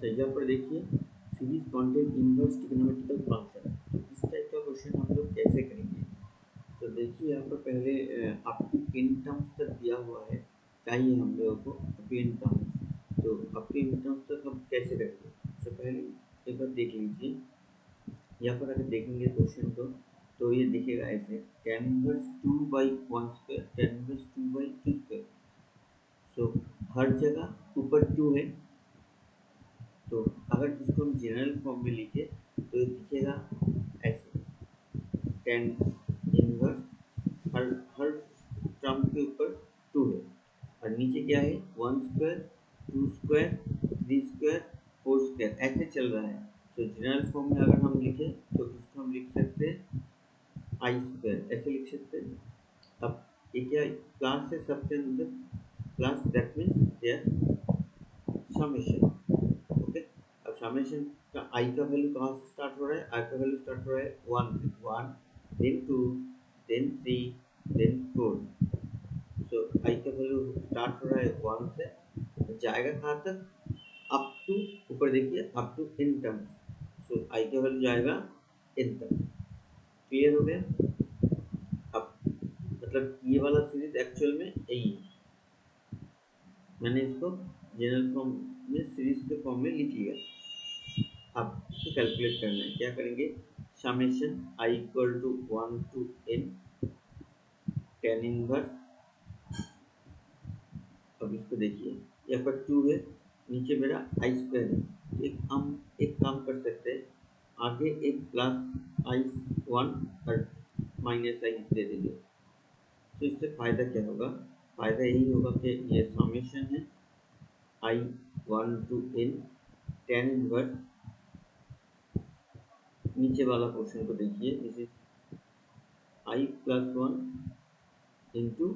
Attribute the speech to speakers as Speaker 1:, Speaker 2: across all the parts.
Speaker 1: अच्छा, यहाँ पर देखिए series content inverse trigonometrical function, तो इस टाइप का क्वेश्चन हम लोग कैसे करेंगे। तो देखिए यहाँ पर पहले आपकी इन टर्म्स तक दिया हुआ है, चाहिए हम लोगों को अपनी इन टर्म्स, तो अपनी इन टर्म्स तक हम कैसे करेंगे। सबसे पहले एक बार देख लीजिए, यहाँ पर अगर देखेंगे क्वेश्चन को तो ये दिखेगा ऐसे, tan इनवर्स 2/1² tan इनवर्स 2/2²। सो हर जगह ऊपर 2 है, तो अगर इसको हम जनरल फॉर्म में लिखे तो ये दिखेगा ऐसे, tan इनवर्स हर हर टर्म के ऊपर 2 है और नीचे क्या है 1², 2², 3², 4² ऐसे चल रहा है। तो जनरल फॉर्म में अगर हम लिखें तो इसको हम लिख सकते हैं I², ऐसे लिख सकते हैं। अब ये क्या क्लास है, सबके अंदर class, that means their summation. Okay, अब समेशन का I का वैल्यू कहाँ से स्टार्ट हो रहा है, I का वैल्यू स्टार्ट हो रहा है 1 then 2 then 3 then 4। So I का वैल्यू स्टार्ट हो रहा है 1 से, जाएगा कहाँ तक, अप टू, ऊपर देखिए up to n terms. So I का वैल्यू जाएगा इन तक। क्लियर हो गया। अब मतलब ये वाला सीरीज एक्चुअल में यही है, मैंने इसको जनरल फॉर्म में सीरीज के फॉर्म में लिख लिया। अब इसको कैलकुलेट करना है, क्या करेंगे, summation I equal to 1 to n tan inverse. अब इसको देखिए यहाँ पर 2 है, नीचे मेरा I² है, एक काम कर सकते हैं, आगे एक प्लस I1 और माइनस I दे देंगे। तो इससे फायदा क्या होगा, फायदा यही होगा कि ये समेशन है I1 to n tan inverse, नीचे वाला पोर्शन को देखिए, this is I+1 into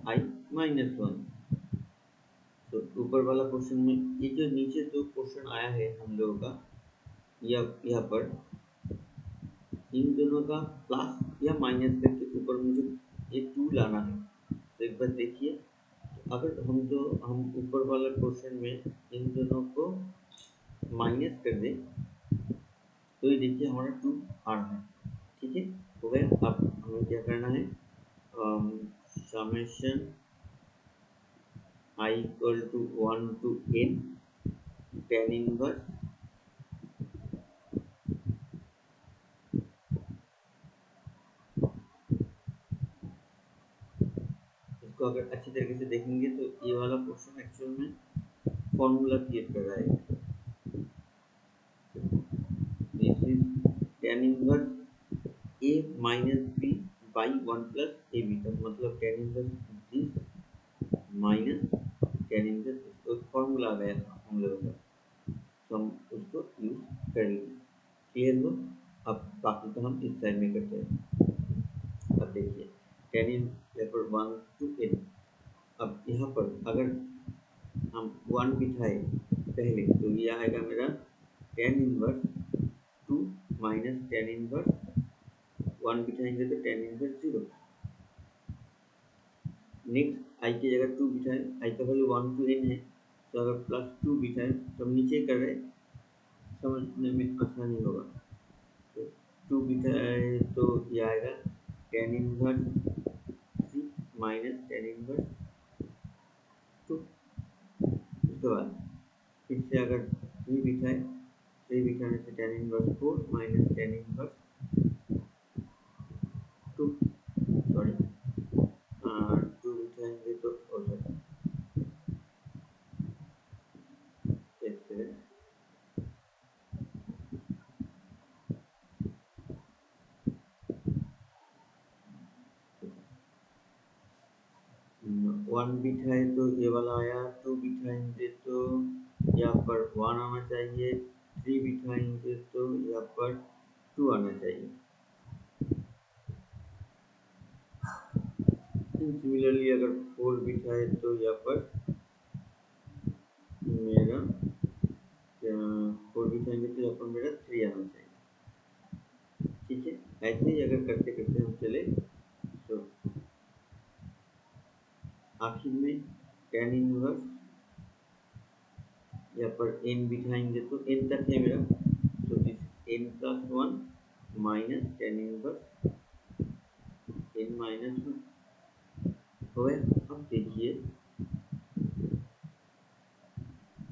Speaker 1: I-1। तो ऊपर वाला पोर्शन में ये जो नीचे जो पोर्शन आया है हम लोगों का, यहाँ पर इन दोनों का प्लस या माइनस करके ऊपर मुझे ये 2 लाना है। तो एक बार देखिए, अगर हम ऊपर वाले पोर्शन में इन दोनों को माइनस कर दें तो ये देखिए हमारा 2 आ रहा है। ठीक है, हो गया। अब हमें क्या करना है, summation I equal to 1 to n tan inverse इसको अगर अच्छी तरीके से देखेंगे तो ये वाला पोर्शन एक्चुअल में फॉर्मूला क्रिएट कर रहा है। This is tan inverse a minus b by 1 plus a b, का मतलब tan inverse this minus tan inverse, एक फॉर्मूला आ गया हम लोगों का, तो हम उसको यूज कर लेंगे। क्लियर हो। अब बाकी तो हम इस साइड में करते हैं। अब देखिए tan इन यहाँ पर 1 to n, अब यहाँ पर अगर हम 1 बिठाए पहले तो ये आएगा मेरा tan inverse 2 minus tan inverse 1 बिठाएंगे तो tan इनवर्स 0। नेक्स्ट I की जगह 2 बिठाए, I का वैल्यू 1 to n है, तो अगर प्लस 2 बिठाए तो हम नीचे कर रहे, समझने में आसानी होगा। तो 2 बिठाए तो ये आएगा tan inverse 3 minus tan inverse 2। उसके बाद फिर से अगर 3 बिठाए, 3 बिठाने से tan inverse 4 minus tan inverse 2, sorry 2 बिठाएंगे तो एक सेकेंड, 1 बिठाए तो ये वाला आया, 2 बिठाएंगे तो यहाँ पर 1 आना चाहिए, 3 बिठाएंगे तो यहाँ पर 2 आना चाहिए। सिमिलरली अगर 4 बिठाए तो यहाँ पर मेरा 4 बिठाएंगे तो यहाँ पर मेरा 3 आना चाहिए। ठीक है, ऐसे ही अगर करते करते हम चले तो आखिर में tan इनवर्स यहाँ पर n बिठाएंगे तो n तक है मेरा, तो this n+1 minus tan inverse n-1 हो गया। अब देखिए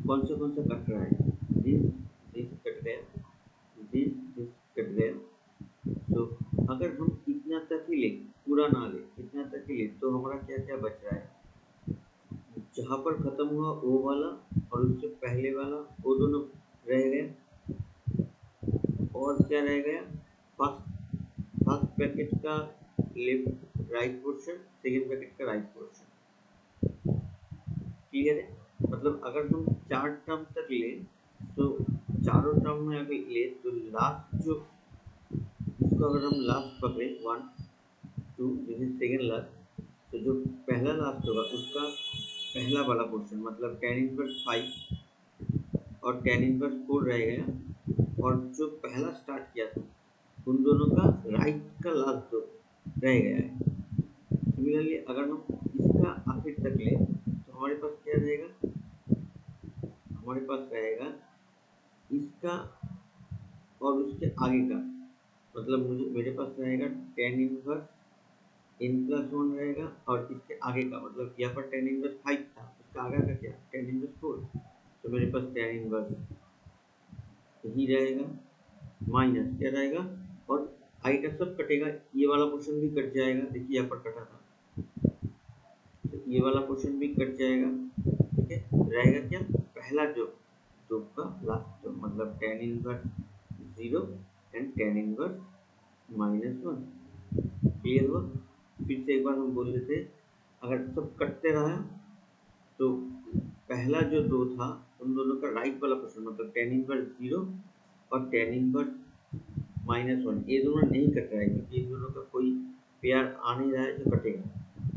Speaker 1: कौन सा कट रहा है, दिस कट गया, दिस कट गया। तो अगर हम इतना तक ही ले, पूरा ना ले, इतना तक ही ले, तो हमारा क्या क्या बच रहा है, जहाँ पर खत्म हुआ वो वाला और उससे पहले वाला वो दोनों रह गए, और क्या रह गया, फर्स्ट फर्स्ट ब्रैकेट का left right portion, second bracket का राइट पोर्शन। क्लियर है, मतलब अगर हम चार टर्म तक ले, तो चारों टर्म में अगर ले तो लास्ट जो, इसको अगर हम लास्ट पकड़े 1 2, दिस इज सेकेंड लास्ट, तो जो पहला लास्ट होगा उसका पहला वाला पोर्शन, मतलब टेन इनवर्स 5 और टेन इनवर्स 4 रह गया, और जो पहला स्टार्ट किया था उन दोनों का राइट का लास्ट दो रह गया है। सिमिलरली अगर हम इसका आखिर तक ले तो हमारे पास क्या रहेगा, हमारे पास रहेगा इसका और उसके आगे का, मतलब मुझे मेरे पास रहेगा टेन इनवर्स n+1 रहेगा, और इसके आगे का मतलब यहाँ पर टेन इनवर्स 5 था, उसका आगे का क्या टेन इनवर्स 4, तो मेरे पास टेन इनवर्स यही रहेगा, माइनस क्या रहेगा, और आगे का सब कटेगा, ये वाला पोर्शन भी कट जाएगा, देखिए यहाँ पर कटा था, तो ये वाला पोर्शन भी कट जाएगा। ठीक है, रहेगा क्या, पहला जो दो का लास्ट टर्म, मतलब tan inverse 0 and tan inverse -1। Clear हुआ, फिर से एक बार हम बोल देते, अगर सब कटते रहा तो पहला जो दो था उन दोनों का राइट वाला पोर्शन, मतलब टेन इनवर्स 0 और टेन इनवर्स -1, ये दोनों नहीं कट रहा है क्योंकि इन दोनों का कोई पेयर आ नहीं रहा है जो कटेगा,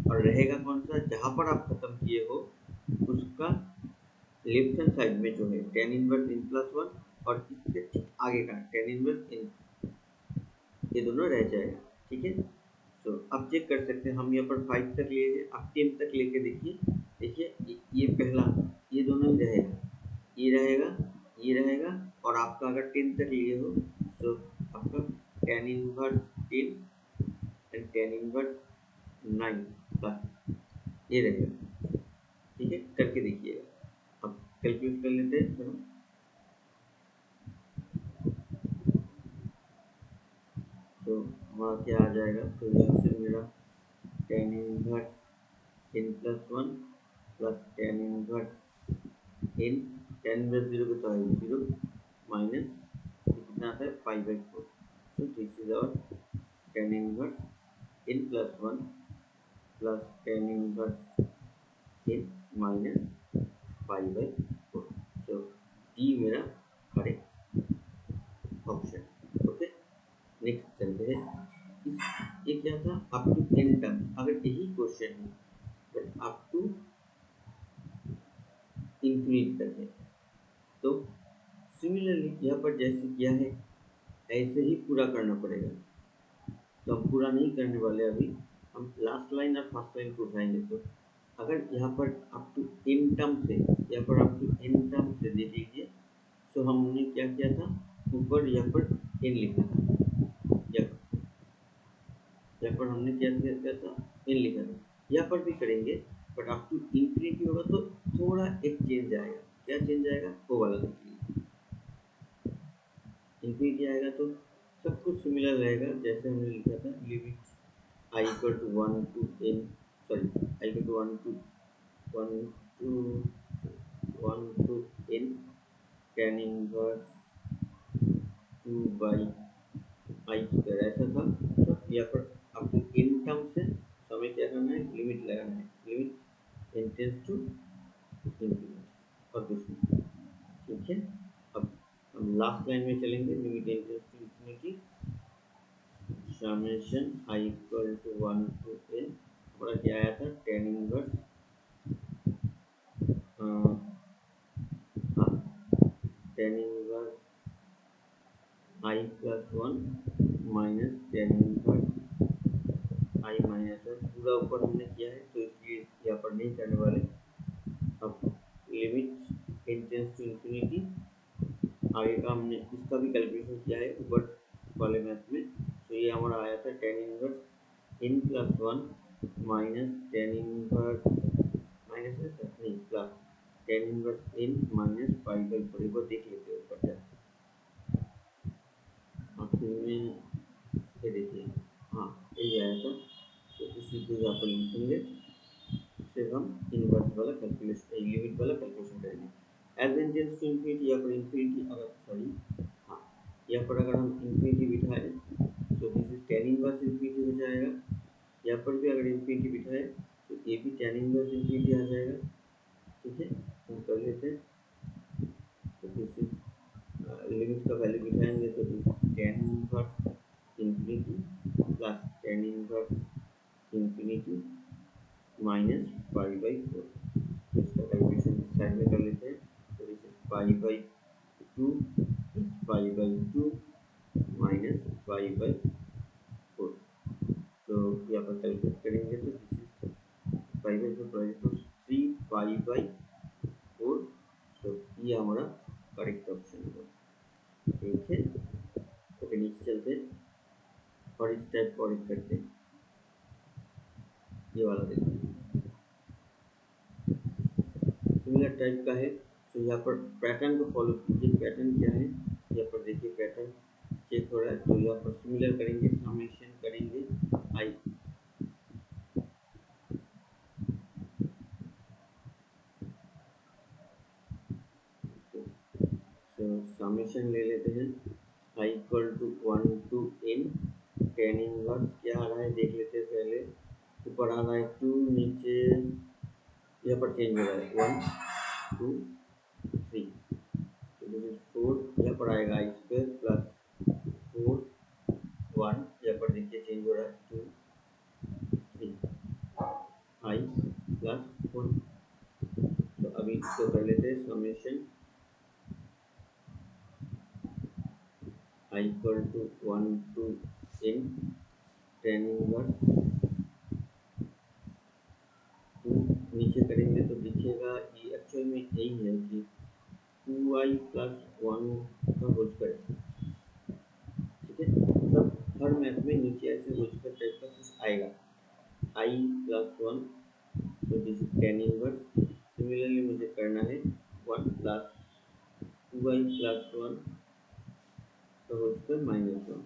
Speaker 1: और रहेगा कौन सा, जहाँ पर आप खत्म किए हो उसका लेफ्ट हैंड साइड में जो है टेन इनवर्स n+1, और इसके ठीक आगे का टेन इनवर्स n, ये दोनों रह जाएगा। ठीक है, तो अब चेक कर सकते हैं, हम यहाँ पर 5 तक लिए हैं, अब 10 तक लेके देखिए, देखिए ये पहला, ये दोनों ही रहेगा, ये रहेगा, ये रहेगा, और आपका अगर 10 तक लिए हो तो आपका tan inverse 10 and tan inverse 9 का ये रहेगा। ठीक है, करके देखिएगा, अब कैलकुलेट कर लेते हैं चलो। तो वहाँ क्या आ जाएगा, तो यहाँ से मेरा ten inverse n+1 plus ten inverse n, tan inverse 0 के तो है 0 माइनस कितना आता है 5/4, तो this is our tan inverse n+1 plus ten inverse n minus 5/4, तो डी मेरा करेक्ट ऑप्शन। ओके, नेक्स्ट चलते हैं, ये क्या था, अप टू n टर्म्स, अगर यही क्वेश्चन है बट अप टू इंफिनिट तक है, तो सिमिलरली यहाँ पर जैसे किया है ऐसे ही पूरा करना पड़ेगा, तो हम पूरा नहीं करने वाले अभी, हम लास्ट लाइन और फर्स्ट लाइन को उठाएंगे। तो अगर यहाँ पर अप टू n टर्म से, यहाँ पर अप टू n टर्म से देख लीजिए, तो हमने क्या किया था, ऊपर यहाँ पर n लिखा था, यहाँ पर हमने क्या किया था, n लिखा था, यहाँ पर भी करेंगे, बट अप टू इंफिनिटी होगा तो थोड़ा एक चेंज आएगा, क्या चेंज आएगा वो वाला देखिए, इंफिनिटी आएगा तो सब कुछ सिमिलर रहेगा, जैसे हमने लिखा था limit i equal to 1 to n, sorry i equal to 1 to 1 to n tan inverse 2 i square, ऐसा था। तो यहाँ पर आपको इन टर्म से हमें क्या करना है, लिमिट लगाना है, limit n tends to infinity, और कुछ नहीं। ठीक है, अब हम लास्ट लाइन में चलेंगे, limit n tends to infinity summation i equal to 1 to n, हमारा क्या आया था, ten inverse tan inverse i+1 minus ten inverse i-1, पूरा ऊपर हमने किया है तो इसलिए यहाँ पर नहीं करने वाले। अब लिमिट n टेंस टू आगे का हमने इसका भी कैलकुलेशन किया है ऊपर वाले मैथ में। तो ये हमारा आया था ten inverse in plus one minus ten inverse minus नहीं plus ten inverse in minus pi by four. एक बार देख लेते हैं ऊपर क्या आखिर में, ये देखिए हाँ यही आया था। तो इसी को यहाँ पर लिखेंगे, फिर हम इनवर्स वाला कैलकुलेशन लिमिट वाला कैलकुलेशन करेंगे। As n tends to infinity, यहाँ पर इन्फिनिटी अगर सॉरी हाँ यहाँ पर अगर हम इन्फिनिटी बिठाएं तो this is tan inverse infinity हो जाएगा। यहाँ पर भी अगर इन्फिनिटी बिठाएं तो ये भी टेन इनवर्स इन्फिनिटी आ जाएगा। ठीक है, हम कर लेते हैं। तो दिस इज लिमिट का वैल्यू बिठाएंगे तो tan inverse infinity plus tan inverse infinity minus pi by four. इसका कैलकुलेशन साइड में कर लेते हैं। तो this is pi by two pi by two minus pi by four. तो यहाँ पर कैलकुलेट करेंगे तो this is pi by four तो थ्री पाई बाई फोर। तो ये हमारा करेक्ट ऑप्शन होगा। ठीक है, ओके नीचे चलते हैं और इस टाइप को और करते हैं। ये वाला देखिए सिमिलर टाइप का है। तो यहाँ पर पैटर्न को फॉलो कीजिए। पैटर्न क्या है यहाँ पर देखिए, पैटर्न चेक हो रहा है। तो यहाँ पर सिमिलर करेंगे, समेशन करेंगे आई। तो समेशन ले लेते हैं i equal to one to n ten inverse क्या आ रहा है देख लेते हैं पहले। ऊपर आ रहा है टू, नीचे यहाँ पर चेंज हो रहा है वन टू थ्री। तो दिस इज फोर, यहाँ पर आएगा i square plus four one, यहाँ पर देखिए चेंज हो रहा है two three i plus one. तो अभी इसको कर लेते हैं summation i equal to one to n ten inverse two. नीचे करेंगे तो दिखेगा ये एक्चुअल में यही है कि टू आई प्लस वन का होल स्क्वायर। ठीक है, मतलब हर मैथ में नीचे ऐसे होल स्क्वायर टाइप का कुछ आएगा। आई प्लस वन, तो this is tan inverse. Similarly मुझे करना है one plus two i plus one का होल स्क्वायर माइनस वन।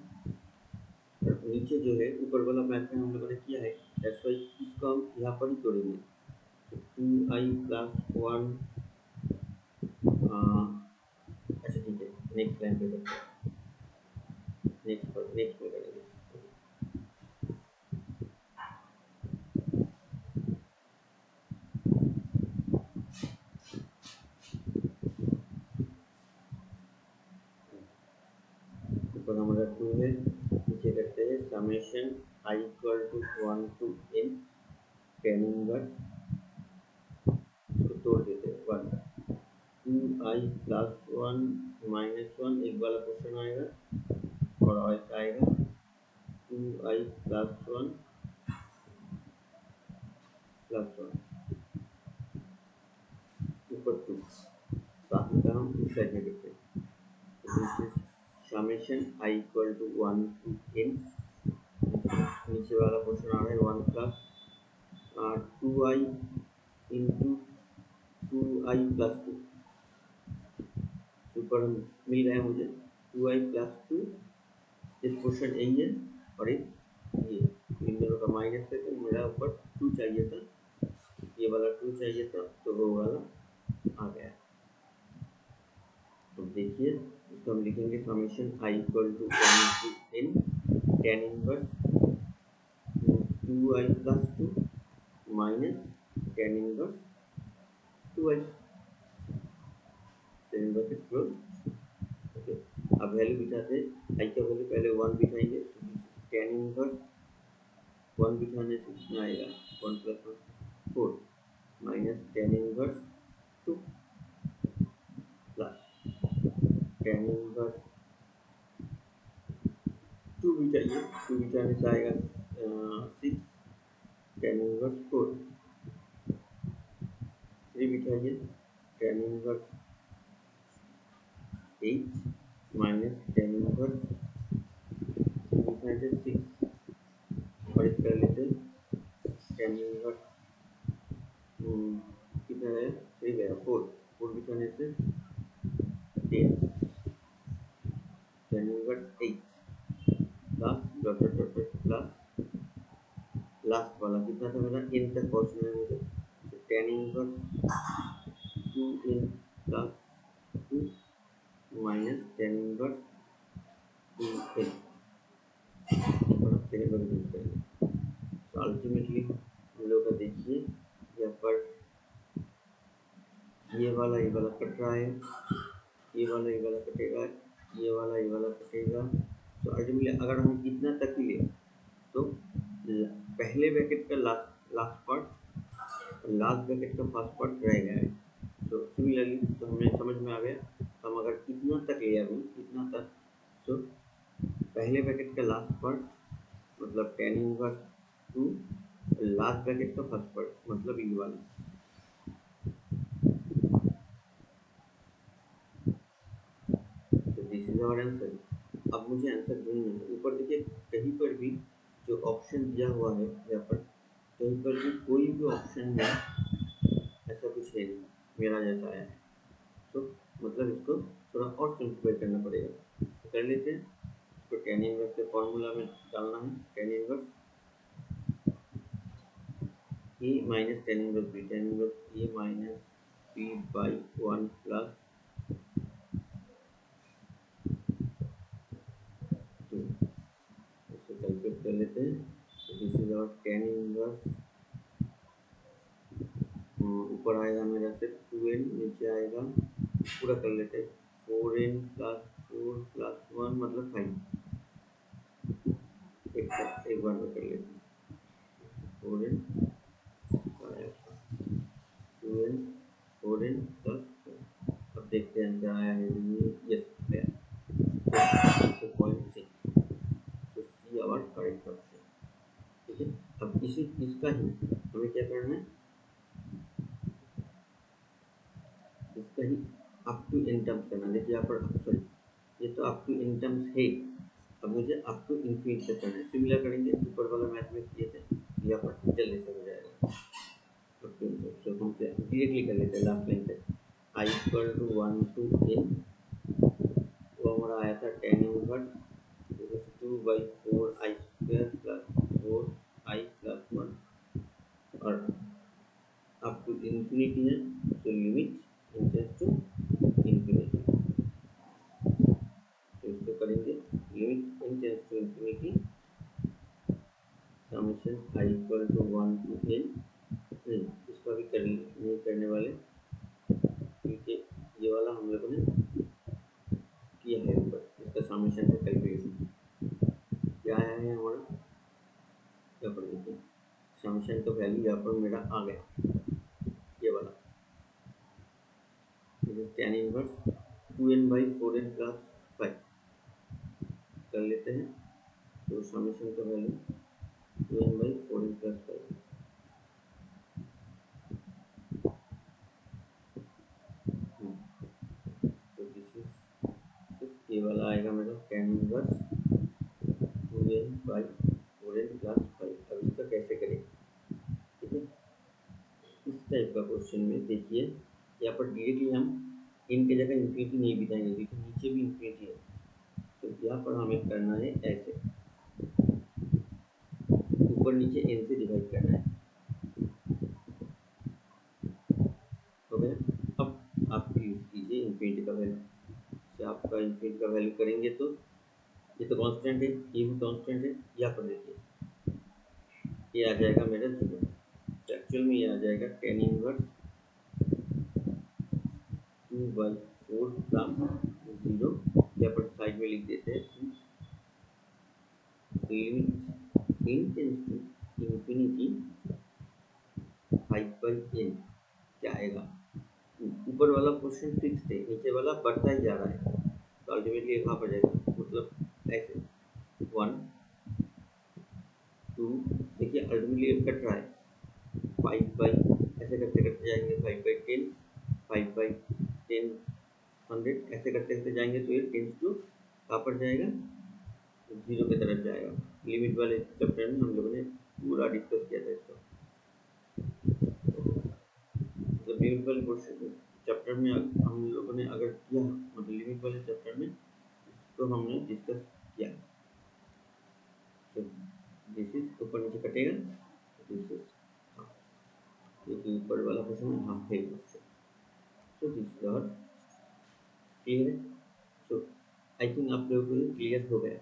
Speaker 1: और नीचे जो है ऊपर वाला मैथ में हम लोगों ने किया है, दैट्स वाई इसको हम यहाँ पर ही जोड़ेंगे। टू आई प्लस वन, अच्छा ठीक है नेक्स्ट लाइन पे करते हैं, नेक्स्ट में करेंगे। ऊपर हमारा टू है, नीचे करते हैं summation i equal to one to n ten inverse, इसको तोड़ देते हैं one two i plus one minus one, एक वाला क्वेश्चन आएगा और ऐसा आएगा two i plus one plus one ऊपर टू। बाकी का हम इस साइड में करते हैं। तो this is summation i equal to one to n, नीचे वाला क्वेश्चन आ रहा है one plus two i into two i plus to. ऊपर मिल रहा है मुझे टू आई प्लस टू, इस क्वेश्चन यही है और एक ये, इन दोनों का माइनस है तो मेरा ऊपर टू चाहिए था, ये वाला टू चाहिए था तो वो वाला आ गया। तो देखिए इसको हम लिखेंगे summation i equal to one to n ten inverse two i plus two minus ten inverse two i, ten inverse close. Okay, अब वैल्यू बिठाते हैं। आई का वैल्यू पहले वन बिठाएंगे, टेन इनवर्स वन बिठाने से कितना आएगा one plus one four minus ten inverse two plus ten inverse two बिठाइए, टू बिठाने से आएगा six ten inverse four, three बिठाइए ten inverse 8 minus tan inverse defined 6 और इस कर लेते टेन इनवर्स कितना है 3 गया 4 डिफाइंड से 10 ten inverse 8 plus dot dot dot plus last वाला कितना था मेरा इन तक पहुंचना है मुझे तो ten inverse 2 in plus 2 minus ten inverse 2 इन और सेकंड वाला यूज करेंगे तो अल्टीमेटली हम लोग का देखिए यहाँ पर ये वाला कट रहा है ये वाला कटेगा ये वाला कटेगा तो अल्टीमेटली अगर हम इतना तक ही ले तो पहले ब्रैकेट का लास्ट पार्ट और लास्ट ब्रैकेट का फर्स्ट पार्ट रह गया है तो सिमिलरली तो हमें समझ में आ गया हम अगर इतना तक ले अभी इतना तक तो पहले ब्रैकेट का लास्ट पार्ट मतलब टेन इनवर्स 2 लास्ट ब्रैकेट का फर्स्ट पार्ट मतलब ये वाला तो दिस इज आवर आंसर अब मुझे आंसर ढूंढना है ऊपर देखिए कहीं पर भी जो ऑप्शन दिया हुआ है यहाँ पर कहीं पर भी कोई भी ऑप्शन में ऐसा कुछ है नहीं मेरा जैसा आया है तो मतलब इसको थोड़ा और सिंप्लीफाई करना पड़ेगा तो कर लेते हैं इसको टेन इनवर्स के फॉर्मूला में डालना है tan inverse a minus ten inverse b tan inverse a minus b by 1 plus 2 इसको कैलकुलेट कर लेते हैं तो this is our tan inverse ऊपर आएगा मेरा से 2n नीचे आएगा पूरा कर लेते हैं 4n प्लस 4 प्लस 1 मतलब 5 एक बार में कर लेते हैं 4n 2n 4n प्लस अब देखते हैं आंसर आया है ये यस आया तो पॉइंट सी तो सी आवर करेक्ट ऑप्शन ठीक है अब इसका ही हमें क्या करना है इसका ही अप टू एन टर्म्स करना देखिए यहाँ पर सॉरी ये तो अप टू एन टर्म्स है अब मुझे अप टू इन्फिनिटी तक करना है सिमिलर करेंगे ऊपर वाला मैथ में किए थे यहाँ पर जल्दी से हो जाएगा तो हम डायरेक्टली कर लेते हैं लास्ट लाइन पे आई इक्वल टू 1 टू एन वो हमारा आया था ten inverse 2 by 4 I square plus 4 I plus 1 और अप टू इन्फिनिटी है तो लिमिट इंटेंस टू इन्फिनिटी तो इसको करेंगे limit n tends to infinity summation i equal to 1 to n इसका भी नहीं करने वाले क्योंकि ये वाला हम लोगों ने किया है ऊपर इसका समेशन का कैलकुलेशन क्या आया है हमारा यहाँ पर देखिए समेशन का वैल्यू यहाँ पर मेरा आ गया ये वाला tan inverse 2n by 4n plus 5 कर लेते हैं तो समेशन का value 2n by 4n plus 5 तो दिस इज ये वाला आएगा मेरा tan inverse 2n by 4n plus 5 अब इसका कैसे करें ठीक है इस टाइप का क्वेश्चन में देखिए यहाँ पर डायरेक्टली हम इन की जगह इन्फिनिटी नहीं बिताएंगे क्योंकि नीचे भी इन्फिनिटी है तो यहाँ पर हमें करना है ऐसे ऊपर नीचे n से डिवाइड करना है हो गया अब आप यूज कीजिए इन्फिनिटी का वैल्यू से आपका इन्फिनिटी का वैल्यू करेंगे तो ये तो कांस्टेंट है ये भी कांस्टेंट है यहाँ पर देखिए ये आ जाएगा मेरा 0 तो एक्चुअल में ये आ जाएगा टेन इनवर्स 2 बाई 4 प्लस 0 यहाँ पर साइड में लिख देते हैं limit n tends to infinity 5 by n क्या आएगा ऊपर वाला क्वेश्चन फिक्स है नीचे वाला बढ़ता ही जा रहा है तो अल्टीमेटली कहाँ पर जाएगा मतलब ऐसे 1 2 देखिए अल्टीमेटली कट रहा है 5 बाई ऐसे करते करते जाएंगे 5 बाई 10 5 बाई 10 100 ऐसे करते करते जाएंगे तो ये टेंस टू कहाँ पर जाएगा, जीरो की तरफ जाएगा। लिमिट वाले चैप्टर में हम लोगों ने पूरा डिस्कस किया था इसको। मतलब लिमिट वाले क्वेश्चन चैप्टर में हम लोगों ने अगर किया, मतलब लिमिट वाले चैप्टर में तो हमने डिस्कस किया। तो दिस इज ऊपर नीचे कटेगा, दिस इज हाँ, ये ऊपर वाला क्वेश्चन है, हाँ है question. So this is our clear है। सो आई थिंक आप लोगों को ये क्लियर हो गया।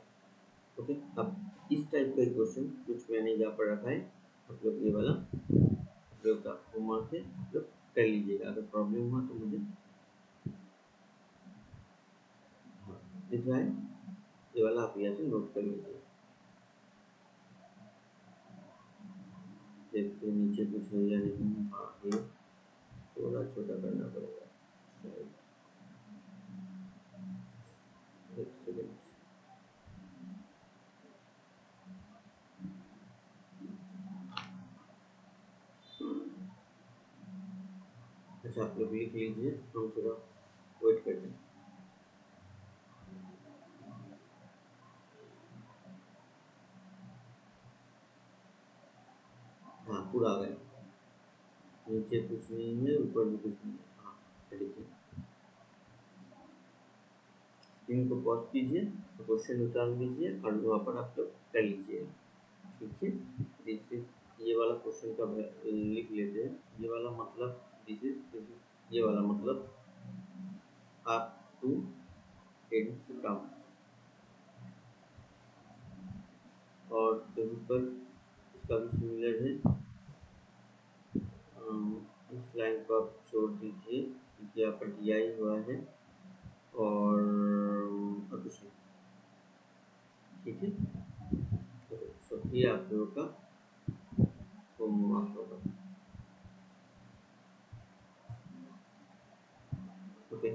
Speaker 1: ओके, अब इस टाइप का क्वेश्चन कुछ मैंने यहाँ पर रखा है, आप लोग ये वाला आप लोग का होमवर्क है, आप लोग कर लीजिएगा। अगर प्रॉब्लम हुआ तो मुझे हाँ दिख रहा है, ये वाला आप यहाँ से नोट कर लीजिए। देखते हैं नीचे कुछ है या नहीं। हाँ ये थोड़ा छोटा करना पड़ेगा शायद, एक सेकेंड। अच्छा आप लोग लिख लीजिए, हम थोड़ा वेट करते हैं। हाँ पूरा आ गया, नीचे कुछ नहीं है, ऊपर भी कुछ नहीं है। हाँ देखिए, स्क्रीन को पॉज कीजिए, क्वेश्चन निकाल लीजिए और वहाँ पर आप लोग कर लीजिए। ठीक है, दिस इज ये वाला क्वेश्चन का लिख लेते हैं। ये वाला मतलब दिस इज ये वाला मतलब अप टू 10 काउंट। और कहीं पर इसका भी सिमिलर है, इस लाइन को आप छोड़ दीजिए क्योंकि यहाँ पर दिया ही हुआ है और कुछ नहीं। ठीक है, तो सो ये आप लोगों का होमवर्क होगा। ओके।